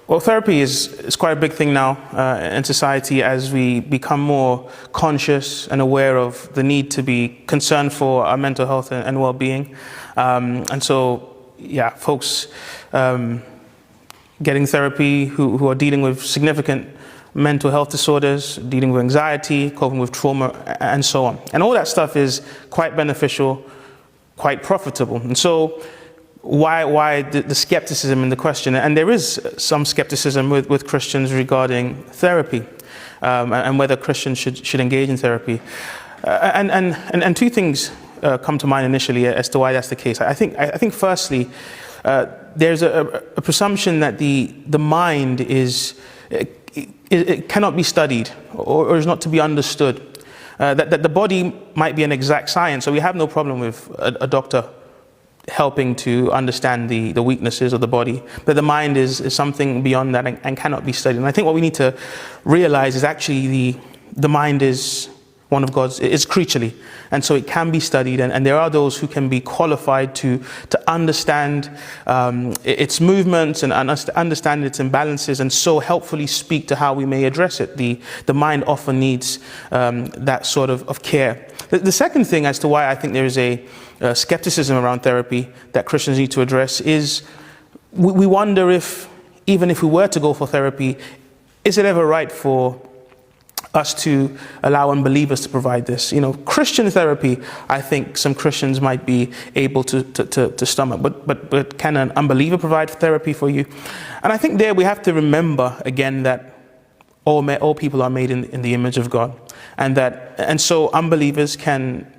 Well, therapy is quite a big thing now in society as we become more conscious and aware of the need to be concerned for our mental health and well-being. And so, yeah, folks getting therapy who are dealing with significant mental health disorders, dealing with anxiety, coping with trauma, and so on. And all that stuff is quite beneficial, quite profitable. And so why the skepticism in the question? And there is some skepticism with Christians regarding therapy and whether Christians should engage in therapy. And two things come to mind initially as to why that's the case. I think firstly, there's a presumption that the mind it cannot be studied or is not to be understood. That the body might be an exact science, so we have no problem with a doctor helping to understand the weaknesses of the body, but the mind is something beyond that and cannot be studied. And I think what we need to realize is actually the mind is one of God's, it's creaturely, and so it can be studied, and there are those who can be qualified to understand its movements and understand its imbalances, and so helpfully speak to how we may address it. The mind often needs that sort of care. The second thing as to why I think there is a skepticism around therapy that Christians need to address is we wonder if, even if we were to go for therapy, is it ever right for us to allow unbelievers to provide this? You know, Christian therapy, I think some Christians might be able to stomach, but can an unbeliever provide therapy for you? And I think there we have to remember again that all people are made in the image of God, and so unbelievers can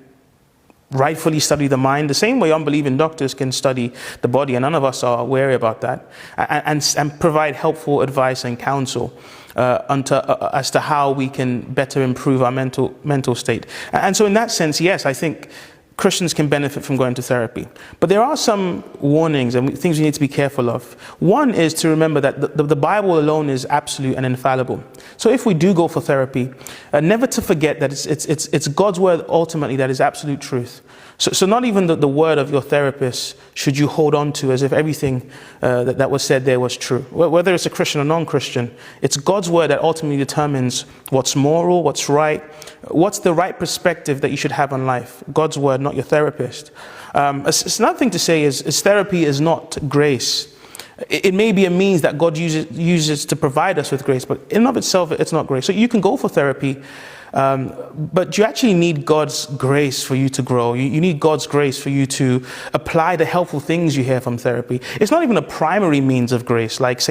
rightfully study the mind the same way unbelieving doctors can study the body, and none of us are wary about that, and provide helpful advice and counsel as to how we can better improve our mental state. And so in that sense, yes, I think Christians can benefit from going to therapy. But there are some warnings and things we need to be careful of. One is to remember that the Bible alone is absolute and infallible. So if we do go for therapy, never to forget that it's God's word ultimately that is absolute truth. So not even the word of your therapist should you hold on to as if everything that was said there was true. Whether it's a Christian or non-Christian, it's God's word that ultimately determines what's moral, what's right, what's the right perspective that you should have on life. God's word, not your therapist. It's another thing to say is therapy is not grace. It may be a means that God uses to provide us with grace, but in and of itself, it's not grace. So you can go for therapy, but you actually need God's grace for you to grow. You need God's grace for you to apply the helpful things you hear from therapy. It's not even a primary means of grace, like say